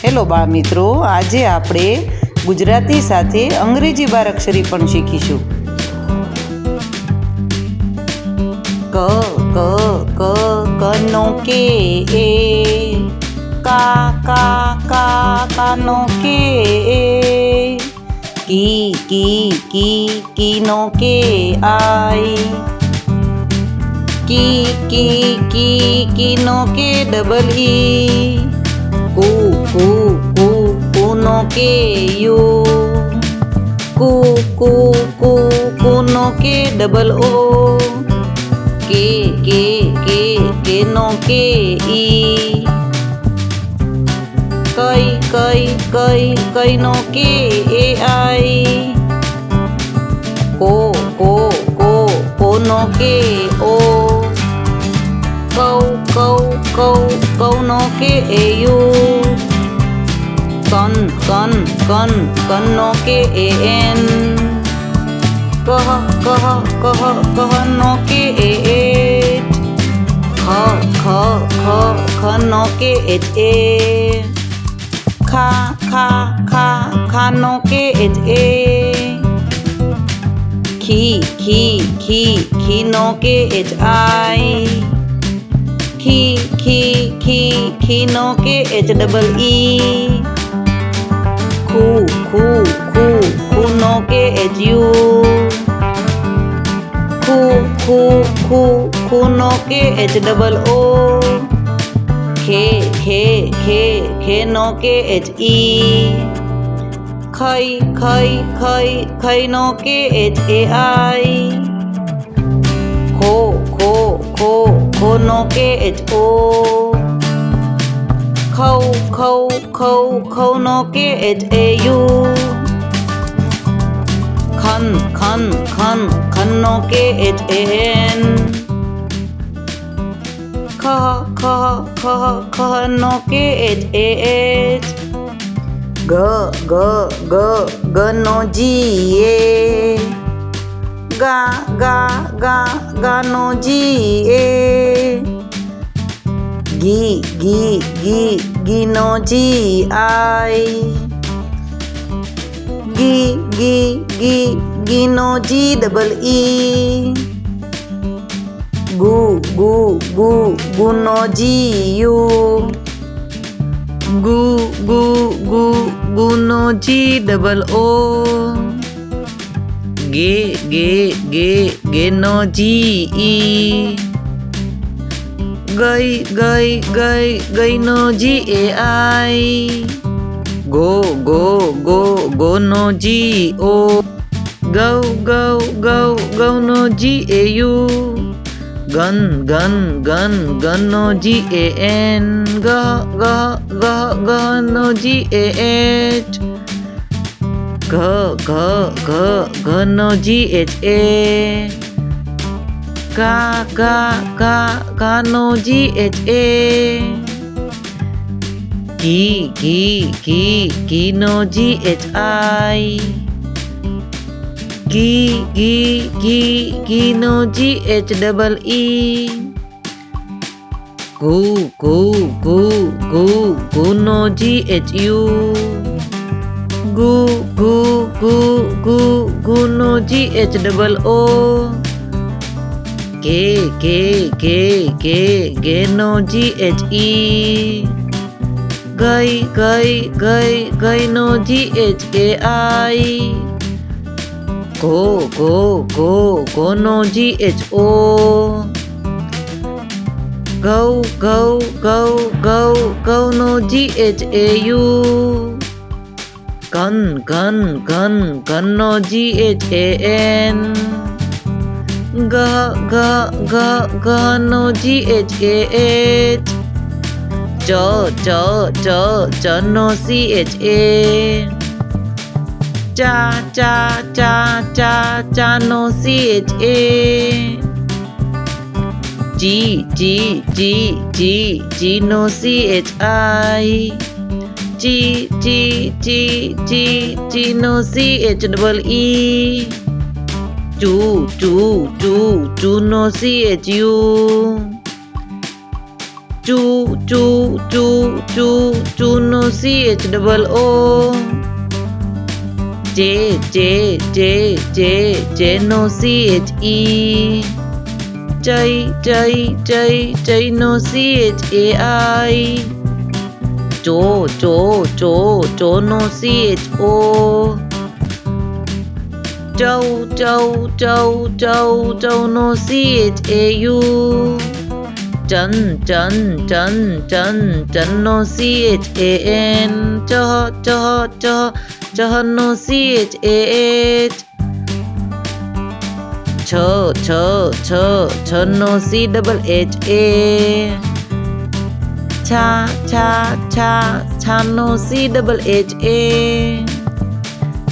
Hello બાળ મિત્રો, આજે આપણે ગુજરાતી સાથે અંગ્રેજી બારાક્ષરી પણ શીખીશું. ક ક ક કનો કે એ, કા કા કા કાનો કે એ, કી કીનો કે આઈ, કીનો કે ડબલ ઈ, કુનો કે યુ, કુનો કે ડબલ ઓ, કેનો કે ઈ, કઈનો કે એ આઈ, કોનો કે ઓ, કૌનો કે એ યુ, કનનો કે એ એન, કહનો કે એ એચ, ખનો કે એચ એ, ખાનો કે એચ એ, ખીનો કે એચ આઈ, ખીનો કે એચ ડબલ ઈ, ખૂનો કે એચ યુ, ખૂનો કે એચ ડબલ ઓ, ખેનો કે એચ ઈ, ખઈનો કે એચ એ આઈ, ખોનો કે એચ ઓ, ખૌનો કે H A you, ખનો K H A N, ખનો કે એચ એ એચ, ગનો જી એ, ગાનો જી એ, ગીનો જી આઈ, ગીનો જી ડબલ ઈ, ગુનો જી યુ, ગુનો જી ડબલ ઓ, ગેનો જી ઈ, ગઈનો જી એ આઈ, ગોનો જી ઓ, ગૌનો જી એ યુ, ગનો જી એ એન, ગનો જી એ એચ, ઘનો જી એચ એ, કાનો જી એચ એ, કીનો જી એચ આઈ, કીનો જી એચ ડબલ ઈ, કુનો જી એચ યુ, ગુનો જી એચ ડબલ ઓ, ગેનો જી એચ ઈ, ગઈનો જી એચ એ આઈ, કોનો જી એચ ઓ, ગૌનો જી એચ એ યુ, કનો G H A N, ગનો G H A H, ચનો C H A, ચાનો C H A, જીનો C H I, ચીનો C H double E, ચૂનો C H U, ચૂ નો CH ડબલ O. ચે નો CHE. ચઈ નો CHAI. ચો નો CHO. ચૌ નો CHAU. ચન નો CHAN. ચહ નો CHAH. છ નો CHHA. છા નો CHHA.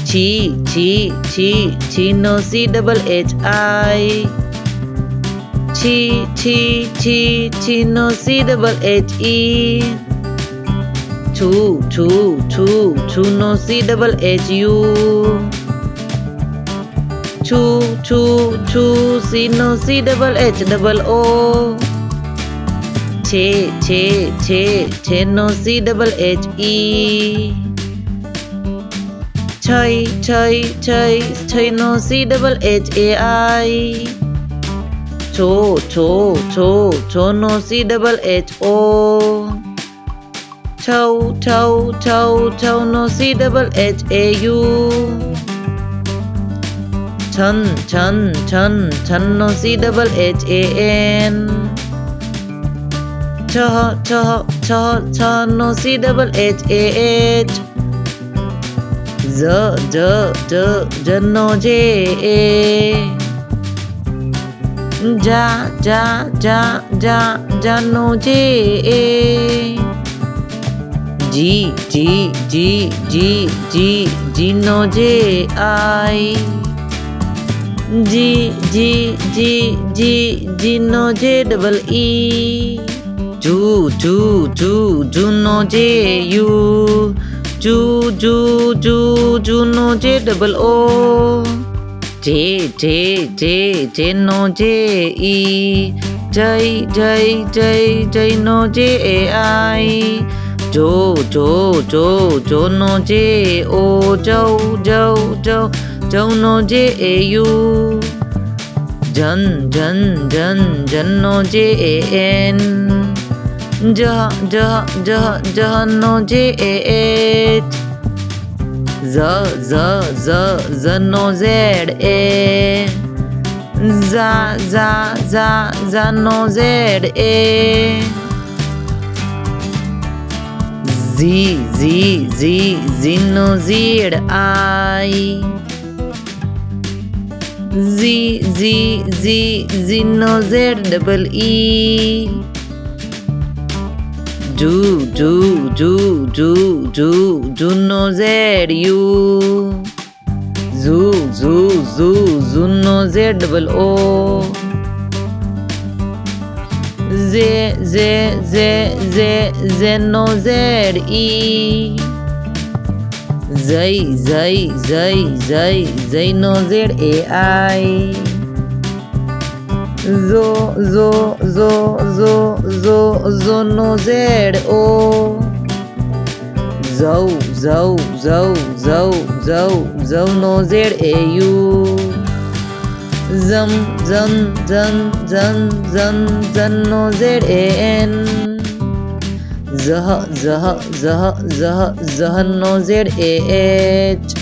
છી નો CHHI. છી નો CHHE. છું નો CHHU. C નો CHHO. છે નો CHHE. છઈ નો CHHAI. છો નો CHHO. છૌ નો CHHAU. છન નો CHHAN. છ નો CHHAH. જ નો JA. જા નો JA. જી નો JI. જી નો JEE. જુ નો JU. જુ નો JOO. જે નો JE. જય નો JAI. જો નો JO. જૌ નો JAU. જન નો JAN. જહ નો JAH. z નો ZA. ઝા નો ZA. ઝી નો ZI. ઝી નો ZEE. જુ નો ZU. ઝુ નો ZOO. ઝે નો ZE. જય નો ZAI. ઝો નો ZO. ઝૌ નો ZAU. ઝન નો ZAN. ઝહ નો ZAH.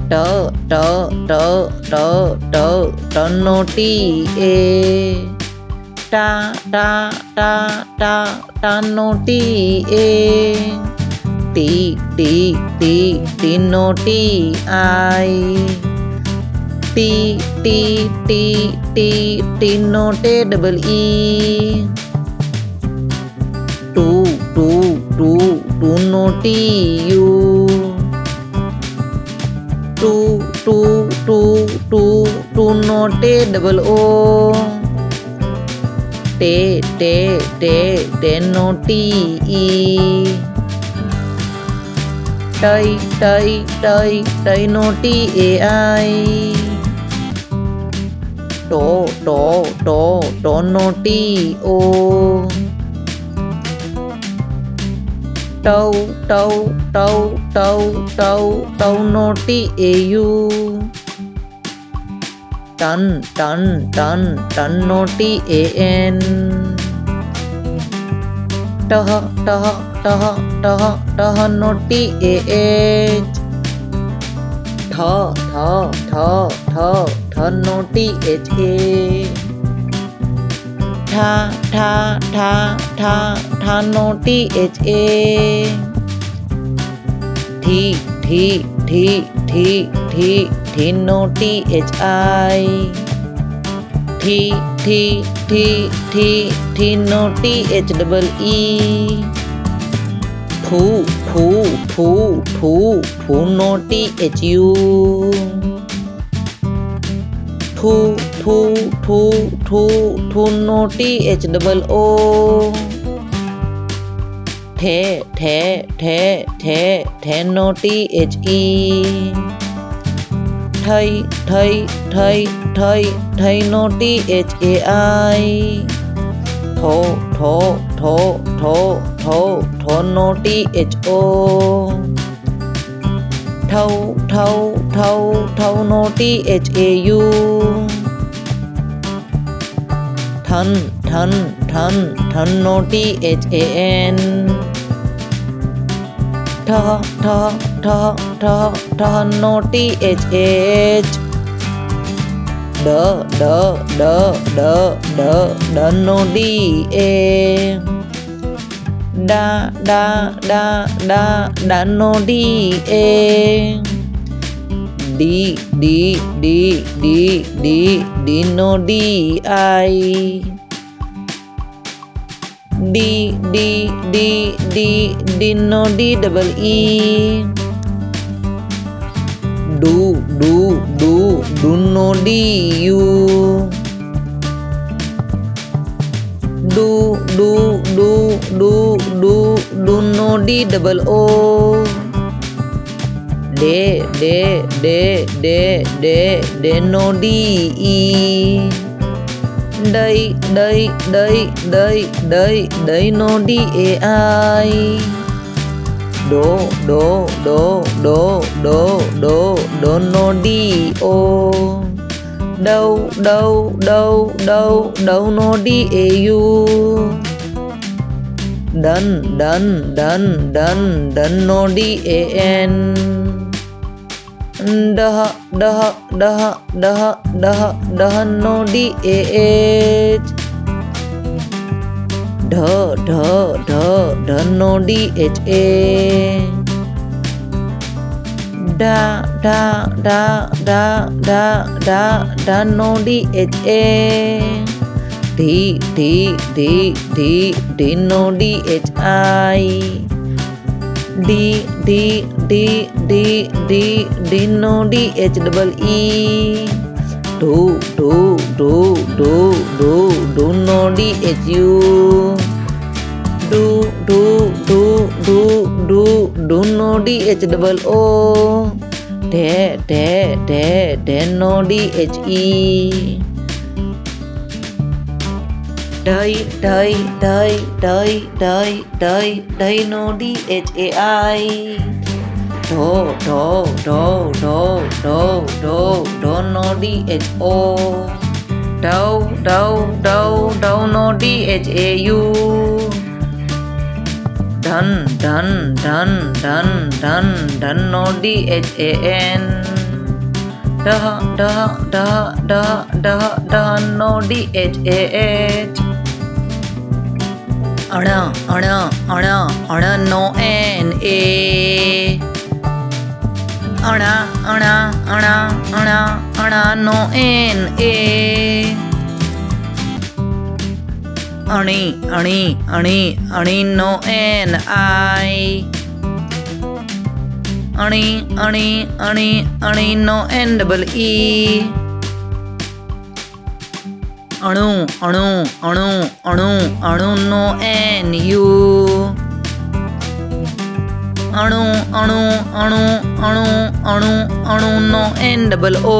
ટ નો TA. ટા નો TA. ટી નો TI. ટી નો TEE. ટુ નો TU. ટુ નો TOO. ટે નો TE. ટઈ નો TAI. ટો નો TO. ટઉ ટઉ ટઉ ટઉ ટઉ ટઉ નો TAU. ટન ટન ટન ટન નો TAN. ટહ ટહ ટહ ટહ ટહ નો TAH. ઠ ઠ ઠ ઠ ઠ નો THA. ઠા ઠા ઠા ઠા ઠા નો THA. ઠી ઠી ઠી ઠી ઠી ઠી નો THI. ઠી ઠી ઠી ઠી ઠી નો THEE. ઠૂ ઠૂ ઠૂ ઠૂ ઠૂ no THU. ઠૂ ઠૂ ઠૂ ઠૂ ઠૂ no THOO. ઠે ઠે ઠે ઠે ઠે no THE. ઠઈ ઠઈ ઠઈ ઠઈ ઠઈ no THAI. ઠો ઠો ઠો ઠો ઠો ઠો no THO. ઠૌ ઠૌ ઠૌ ઠૌ no THAU. ઠન ઠન ઠન ઠન no THAN. ઠહ ઠહ ઠહ ઠહ ઠહ no THH. ડ ડ ડ ડ ડ ડ નો DA. ડા ડા ડા ડા ડા નો DA. ડી ડી ડી ડી ડી ડી નો DI. ડી ડી ડી ડી ડી નો DEE. ડુ ડુ ડુ ડુ નો DU. ડુ ડુ ડુ ડુ ડુ ડુ નો DOO. ડે ડે ડે ડે ડે ડે નો DE. ડઈ ડઈ ડઈ ડઈ ડઈ ડઈ નો DAI. ડો ડો ડો ડો ડો ડો ડો નો DO. ડઉ ડઉ ડઉ ડઉ ડઉ નો DAU. ડન ડન ડન ડન ડન નો DAN. ડહ ડહ ડહ ડહ ડહ ડહ નો DAH. ઢ ઢ ઢ ઢ નો DHA. ઢા ઢા ઢા ઢા ઢા ઢા ઢા નો DHA. ઢી ઢી ઢી ઢી ઢી નો DHI. ડી ડી ડી ડી ડી ડી નો DHEE. ઢૂ ઢૂ ઢૂ ઢૂ ઢૂ ઢૂ નો DHU. ડૂ ડૂ ડૂ ડૂ ડૂ ડૂ નો DHOO. ઢે ઢે ઢે ઢે નો DHE. ઢઈ ઢઈ ઢઈ ઢઈ ઢઈ ઢઈ ઢઈ નો DHAI. ઢો ઢો ઢો ઢો ઢો ઢો ઢો નો DHO. ઢૌ ઢૌ ઢૌ ઢૌ નો DHAU. ધન ધન ધન ધન ધન ધન નો DHAN. ઢહ ઢહ ઢહ ઢહ ઢહ ઢહ નો DHAH. અણ અણ અણ અણ નો NA. અણા અણા અણા અણા અણા નો NA. અણી અણી અણી અણી નો NI. અણી અણી અણી અણી નો NEE. અણુ અણુ અણુ અણુ અણુ નો NU. અણુ અણુ અણુ અણુ અણુ અણુ નો NOO.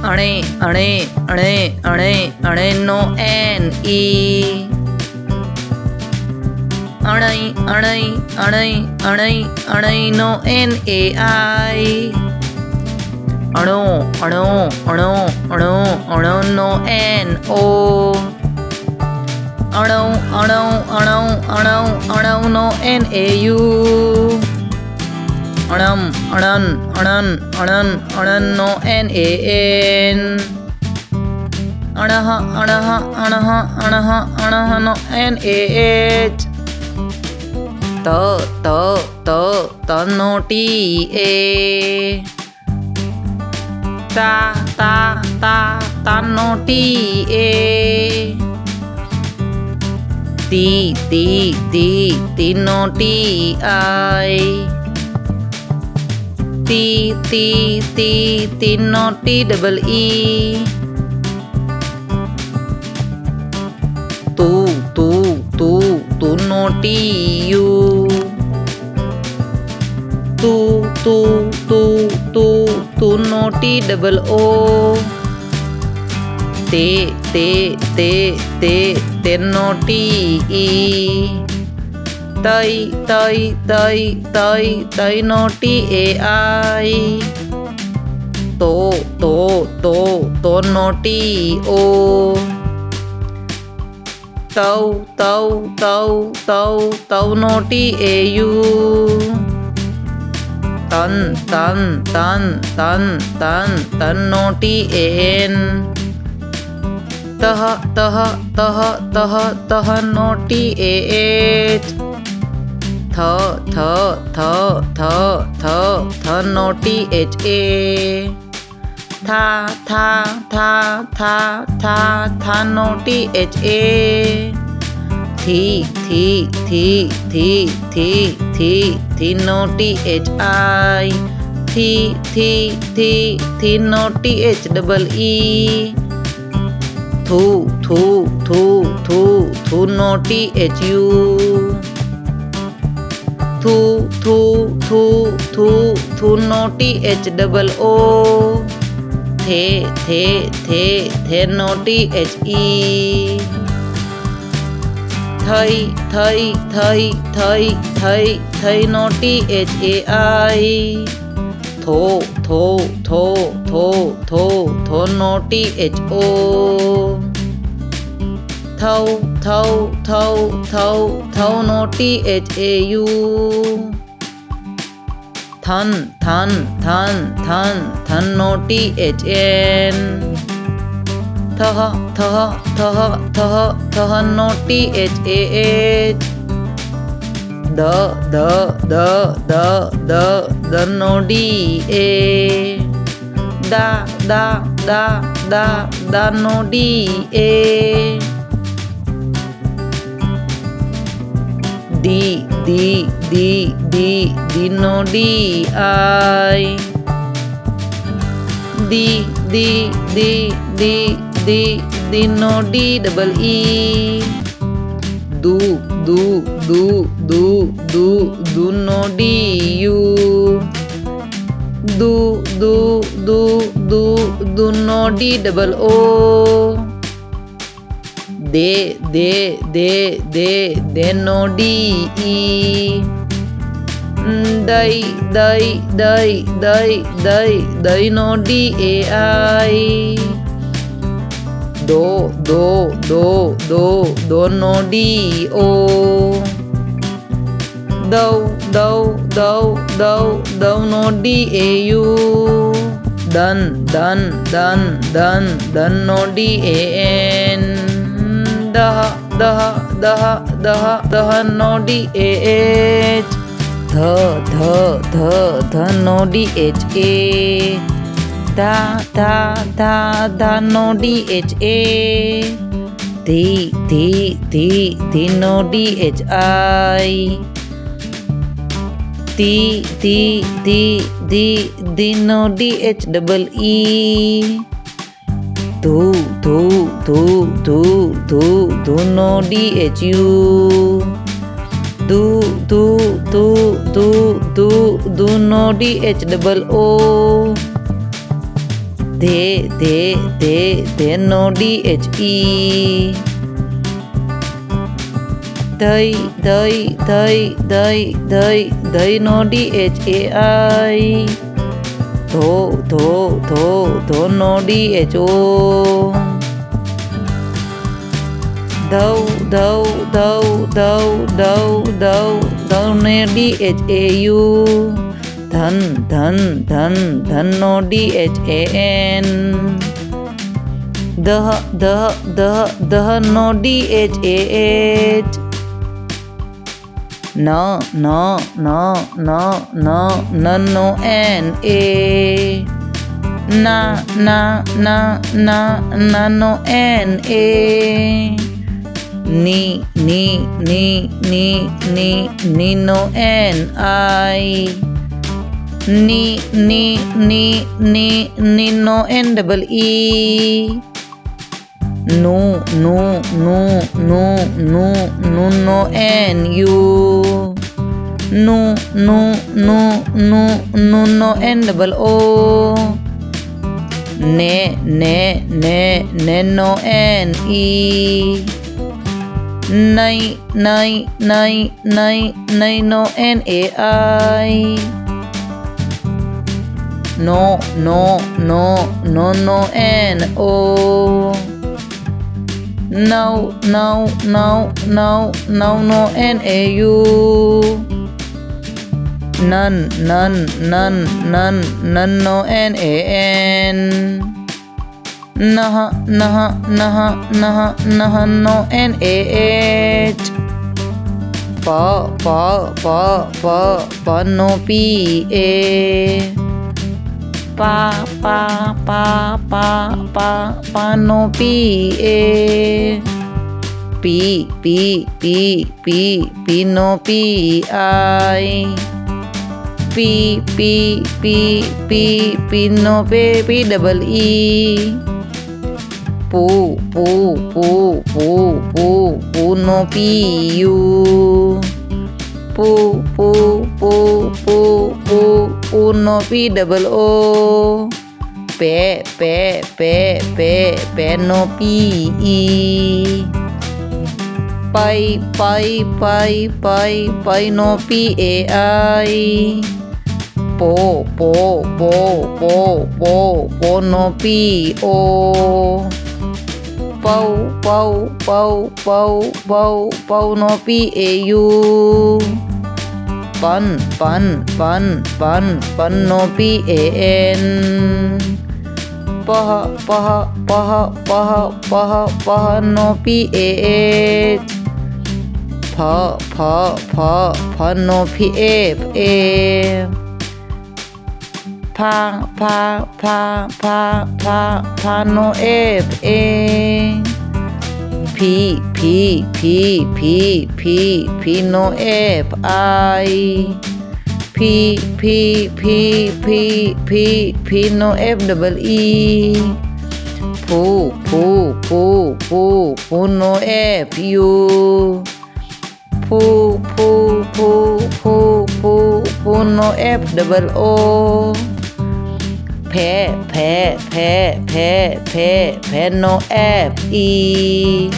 અણે અણે અણે અણે અણે નો NE. અણ અણઈ અણઈ અણઈ અણઈ અણઈનો એન એ આઈ અણો અણો અણો અણો અણોનો એન ઓ અણો અણો અણો અણો અણવનો એન એ યુ અણમ અણન અણન અણન અણનનો એન એ એન અણહ અણહ અણહ અણહ અણહનો એન એ એચ ત ત ત તનો ટી એ તા તા તા તાનો ટી એ તી તી તી તીનો ટી આઈ તી તી તી તીનો ટી ડબલ ઈ તું તું તું તુનો ટી યુ તું તું તું તું તુનો ટી ડબલ ઓ તે તે તે તે તેનો ટી ઈ તઈ તઈ તઈ તઈ તઈનો ટી એ આઈ તો તો તો તોનો ટી ઓ તૌ તૌ તૌ તૌ તૌનો ટી એ યુ તન તન તન તન તન તનનો ટી એન તહ તહ તહ તહ તહનો ટી એ એચ થ થ થ થ થ થનો ટી એચ એ થા થા થા થા થા થાનો ટી એચ એ થી થી થી થી થી થી થીનો ટી એચ આઈ થી થી થી થીનો ટી એચ ડબલ ઈ થુ થુ થુ થુ થુનો ટી એચ યુ થુ થુ થુ થુ થુનો ટી એચ ડબલ ઓ થે થે થે થેનો ટી એચ ઈ થઈ થઈ થઈ થઈ થઈ થઈનો ટી એચ એ આઈ થો થો થો થો થો થોનો ટી એચ ઓ થૌ થૌ થૌ થૌ થૌનો ટી એચ એ યુ થન થન થન થન થનનો ટી એચ એન થહ થહ થહ થહ થહનો ટી એચ એ એચ દ દ દ દ દ દનો ડી એ દા દા દા દા દાનો ડી એ દી દી દી દી દીનો ડી આઈ દી દી દી દી દી દીનો ડી ડબલ ઈ દુ દુ દુ દુ દુ દુનો ડી યુ દુ દુ દુ દુ દુનો ડી ડબલ ઓ દે દે દે દે દેનો ડી ઈ દઈ દઈ દઈ દઈ દઈ દઈનો ડી એ આઈ દો દો દો દો દોનો ડી ઓ દૌ દૌ દૌ દૌ દૌનો ડી એ યુ દન દન દન દન દનનો ડી એ એન દહ દહ દહ દહ દહનો ડી એ એચ ધ ધ ધ ધનો ડી એચ એ ધા ધા ધા ધાનો ડી એચ એ ધી ધી ધી ધીનો ડી એચ આઈ ધી ધી ધી ધી ધીનો ડી એચ ડબલ ઈ ધુ ધુ ધુ ધુ ધુ ધુનો ડી એચ યુ ધુ ધુ ધુ ધુ ધુ ધુનો ડી એચ ડબલ ઓ ધે ધે ધે ધેનો D H E Dai, dai, dai, dai, dai, dai no DHAI. Tho no DHO. Dau no DHAU. Dhan no DHAN. Dah no DHAH. No no NA. Na no NA. Ni no NI. Ni no NEE. No no NU. No NOO. Ne no NE. Nay no NAI. No NO. No NAU. None no NAN. Nah no NAH. Pa no PA. Pa no PA. P no PI. P no PE. Pu no PU. Pu no POO. Pe no PE. Pai no PAI. Po no PO. Pau no PAU. Pan no PAN. Paha no PAH. Pa no PFA. Pa no FA. P no FI. P no FEE. Pu no FU. Pu no FOO. Pe no FE.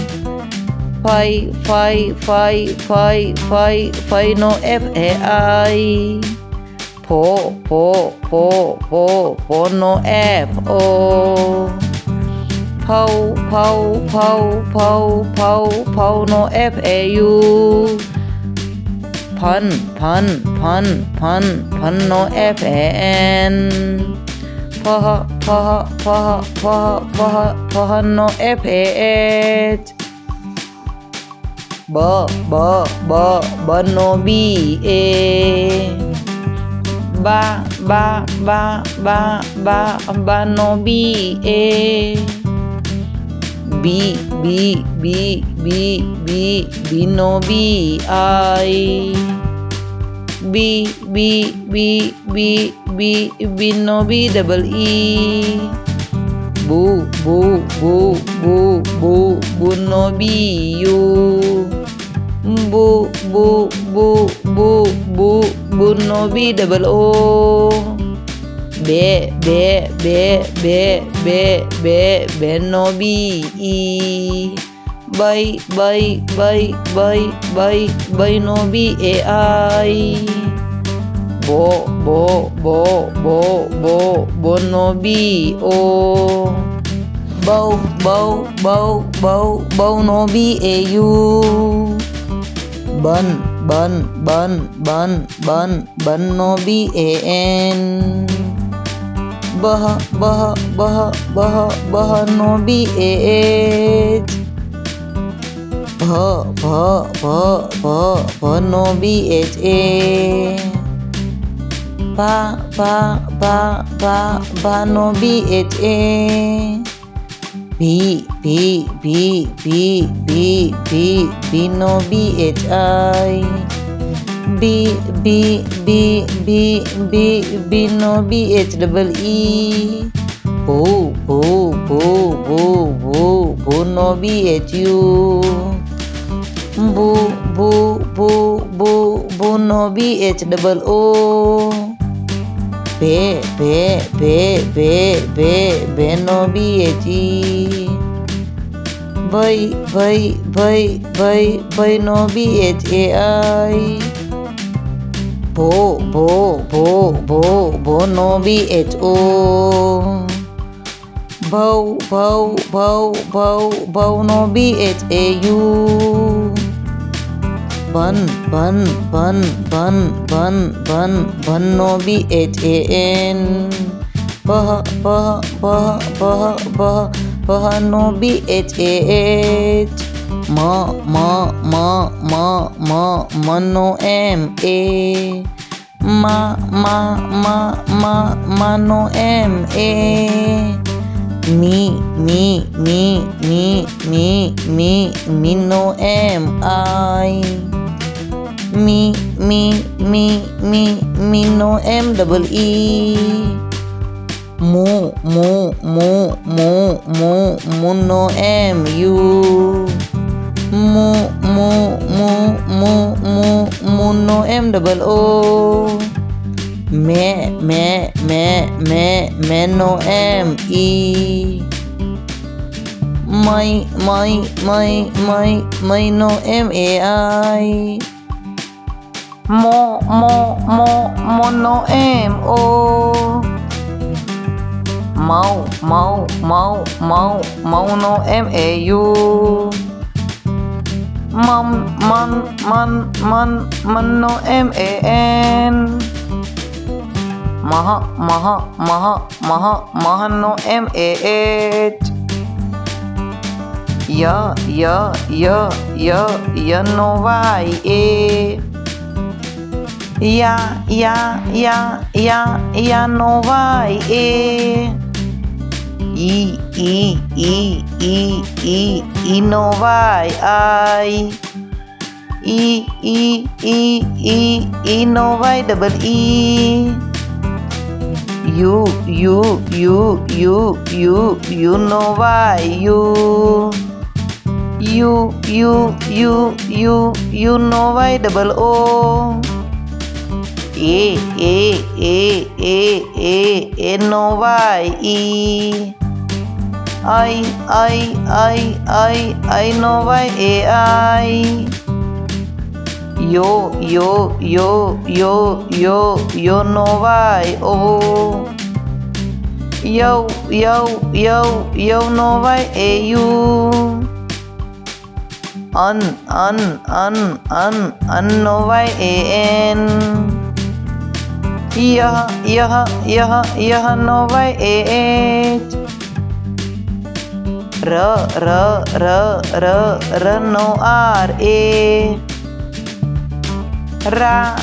Fai no FAI. Po no FO. Pau no FAU. Pan no FAN. Paha no FAH. Ba no BA. Ba no BA. B no BI. B no BEE. Bu no BU. Bu no BOO. Be no BE. Buy no B-A-I. Bo no B-O. Bow no B-A-U. Bun no B-A-N. Bah no B-A-H. Bha no B-H-A. Ba no B-H-A. B no B-H-I. B no B-H-E-E. Boo no B-H-U. Boo no B-H-O-O. Bear no B-H-E. Buy no B-H-A-I. Bo no B-H-O. Bow no B-H-A-U. Bun no B-H-A-N. Bah no B-H-A-H. Ma no M-A. Ma no M-A. Me no M-I. Me no M-E-E. Mo no M-U. Mo no M-O-O. Me no M-E. My no M-A-I. Mo no M-O. Mau no M-A-U. Man no M-A-N. Maha no M-A-H. Ya no Y-A. Ya no Y-A. E no Y-I. E no Y-E-E. You no Y-U. You no Y-O-O. A no Y-E. I no Y-A-I. Yo no Y-O. Yo no Y-A-U. Un no Y-A-N. Yah no Y-A-H. R no R-A. Ra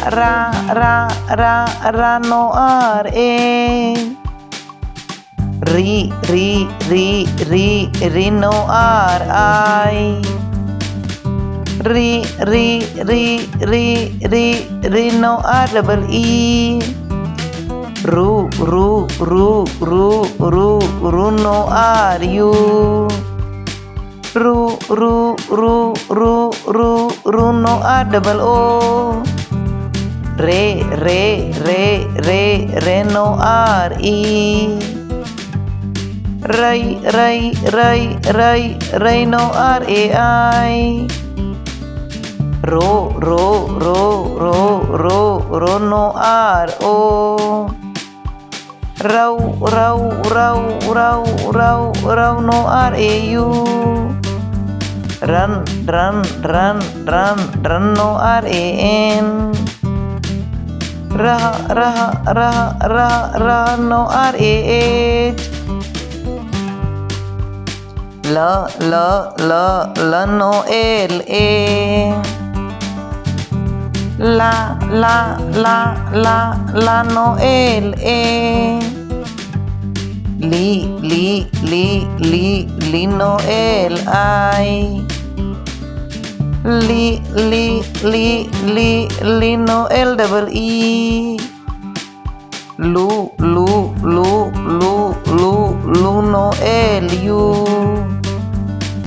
no R-A. Ri no R-I. Ri no R-E-E. Ru no R-U. Ru no R-O-O. Re no R-E. Rhino, R-A-I. Ro, no, R-O. Rau, no, R-A-U. Run, no, R-A-N. Raha, no, R-A-H. La, no, L-A. La, no, L-A. Li, no, L-I. Li, no, L-E-E. Lu, no, L-U.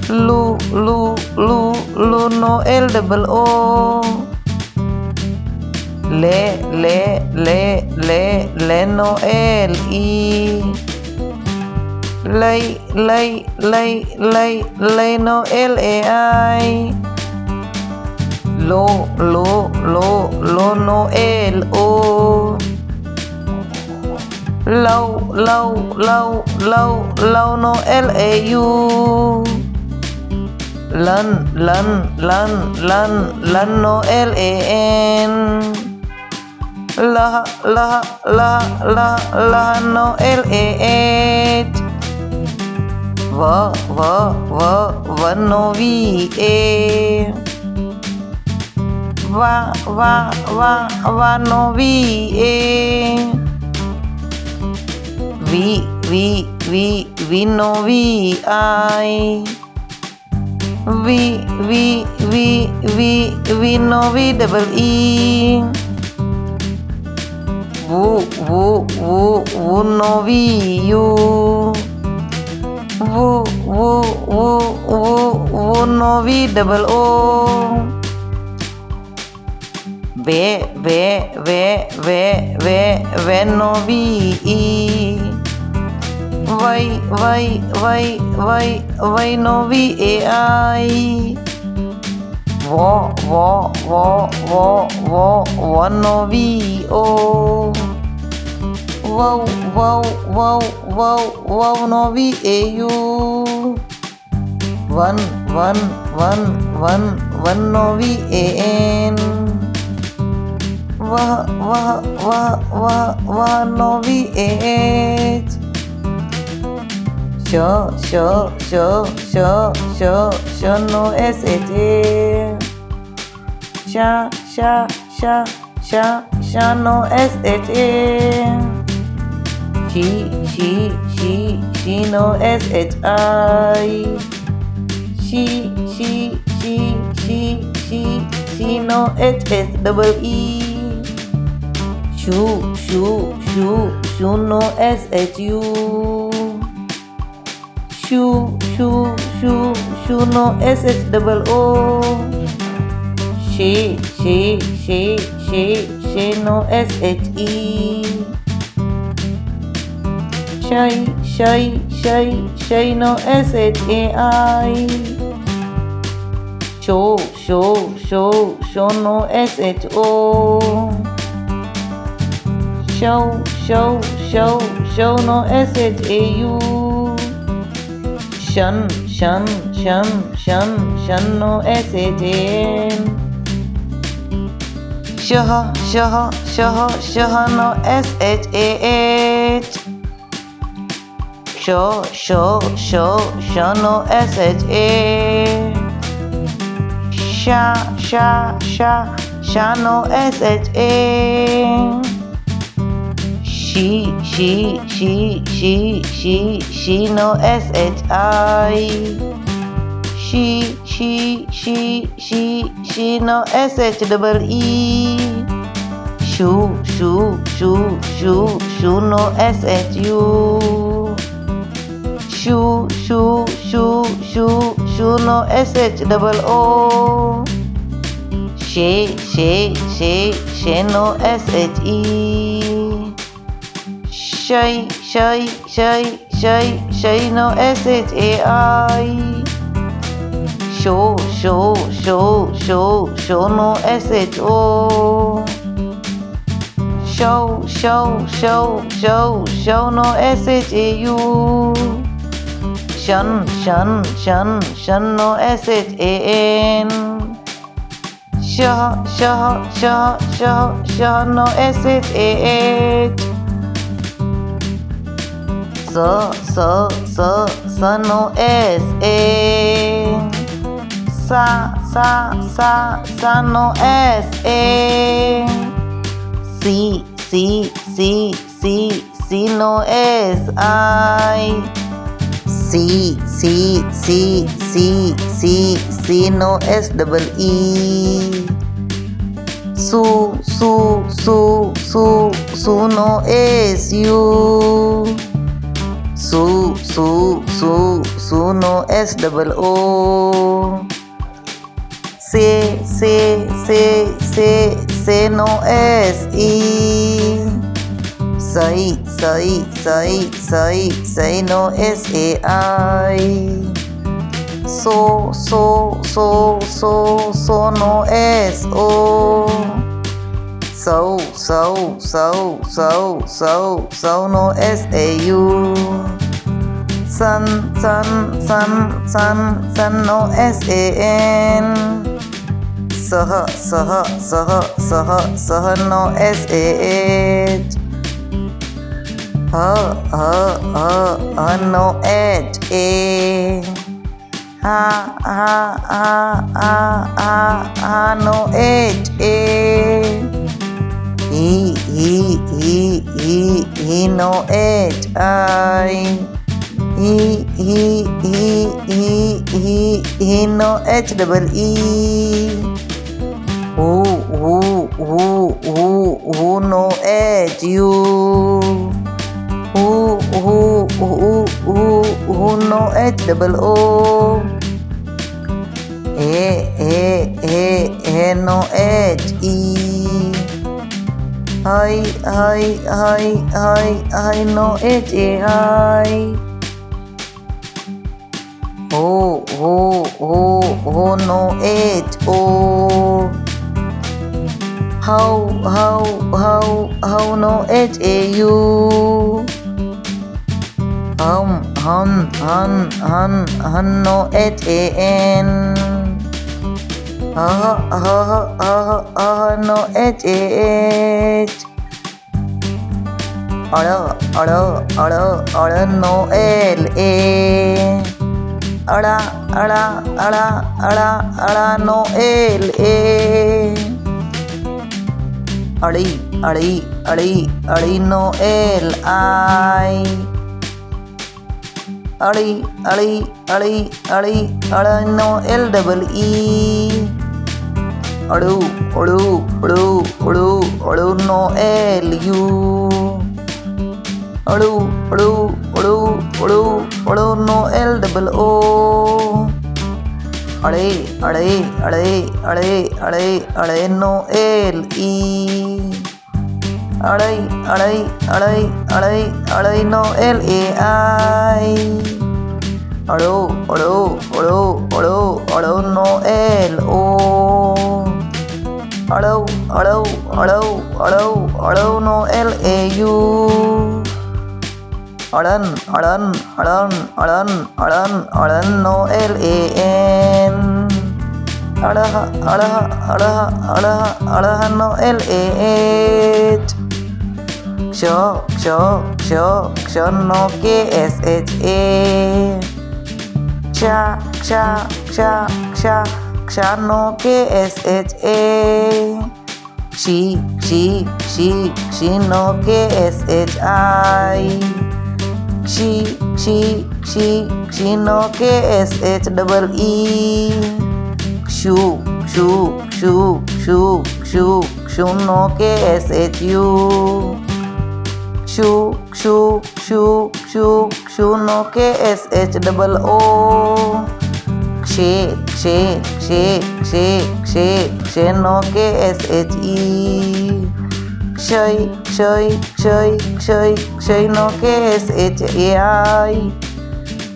Lu, no, L-O-O. Le, no, L-E. Lay, no, L-A-I. Lo, no, L-O. Low, no, L-A-U. Lun, no, L-A-N. La, no, L-A-H. Va, no, V-A. Va, no, V-A. V, no, V-I. V, no, V-double-E. Woo, no, V-U. Woo, no, V-double-O. Ve, no, V-E. Why, no, V-A-I. Wa, no, V-O. Wow, no, V-A-U. One, no, V-A-N. Wah, no, V-A-H. Sure, no, S-H-A. Sha, no, S-H-A. She, no, S-H-I. She, no, H-S-double-E. Shoe, no, S-H-U. Shoe, no, S-H-double-O. She, no, S-H-E. Shy, no, S-H-A-I. Show, no, S-H-O. Show, no, S-H-A-U. Shun, no, S-H-A-N. Shah, no, S-H-A-H. Show, no, S-H-A. Sha, no, S-H-A. She, no, S-H-I. She, no, S-H-double-E. Shoe, no, S-H-U. Shoe, no, S-H-double-O. She, no, S-H-E. Shai no shai. Show no sho. Show no shau. Shun no shan. Shah no sah. Sa no sa. Sa no sa. Si no si. Si no double e. Su no su. Su no double o. Se no se. Sai no sai. So no so. So no sau. Sun no san. Sah no sah. Ha no h. Ha no h. He no h I. He no h double e. Who no h u. Who no h double o. No h e. Hi no h a hi. Ho no h o. How no h a u. Hun no h a n. No h a h. No l a. No l a. Adi no l I. Adi no l double e. Adu no l u. Adu no l double o. Ade no l e. Ade no l a I. Ado no l o. Ado no l a u. Adan no l a n. Ada no l a h. Ksha no k s h a. Ksha no k s h a. She no k s h I. She no k s h double e. Shu no k s h u. Shu no k s h double o. Kshe no k s h e. ક્ષય ક્ષય ક્ષય ક્ષય ક્ષયનો KSHAI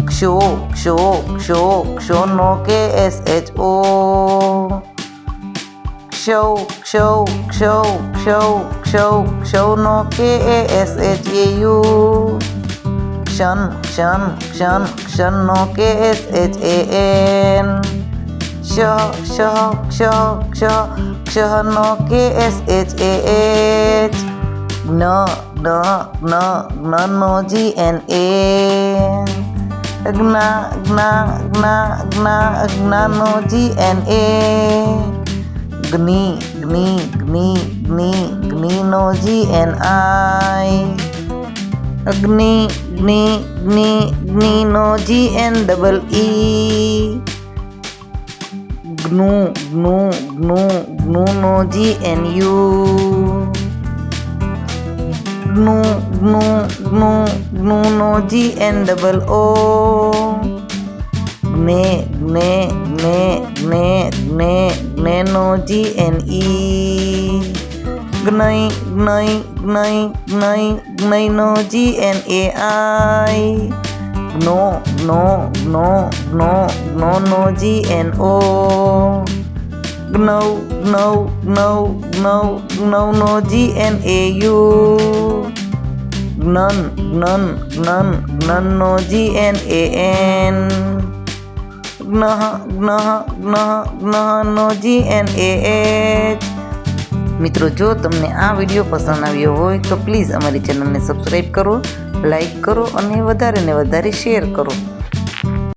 ક્ષો ક્ષો ક્ષો ક્ષોનો KSHO ક્ષૌ ક્ષૌ ક્ષૌ ક્ષૌ ક્ષૌ ક્ષૌનો KASHAU ક્ષન ક્ષન ક્ષન ક્ષનનો KSHAN ક્ષ ક્ષ ક્ષ ક્ષ ક્ષનો KSHAH જ્ઞ જ્ઞ જ્ઞ જ્ઞનો GNA જ્ઞા જ્ઞા જ્ઞા જ્ઞાનો GNA ગ્નિ ગ્નિ ગ્નિ ગ્નિ ગ્નિનો GNI અગ્નિ ગ્નિ ગ્નિ ગ્નિનો GNEE ગ્નુ ગ્નુ ગ્નુ ગ્નુનો GNU ગ્નુ ગ્નુ ગ્નુ ગ્નુનો GNOO જ્ઞે જ્ઞે જ્ઞે જ્ઞે જ્ઞે જ્ઞેનો GNE જ્ઞૈ જ્ઞૈ જ્ઞૈ જ્ઞૈ જ્ઞૈનો GNAI જ્ઞો જ્ઞો જ્ઞો જ્ઞો જ્ઞોનો GNO જ્ઞૌ જ્ઞૌ જ્ઞૌ જ્ઞૌ જ્ઞૌનો GNAU જ્ઞન જ્ઞન જ્ઞન જ્ઞનનો GNAN જ્ઞઃ જ્ઞઃ જ્ઞઃ જ્ઞઃનો GNAH મિત્રો, જો તમને આ video પસંદ આવ્યો હોય તો પ્લીઝ અમારી ચેનલને સબસ્ક્રાઈબ કરો, લાઈક કરો અને વધારે ને વધારે શેર કરો.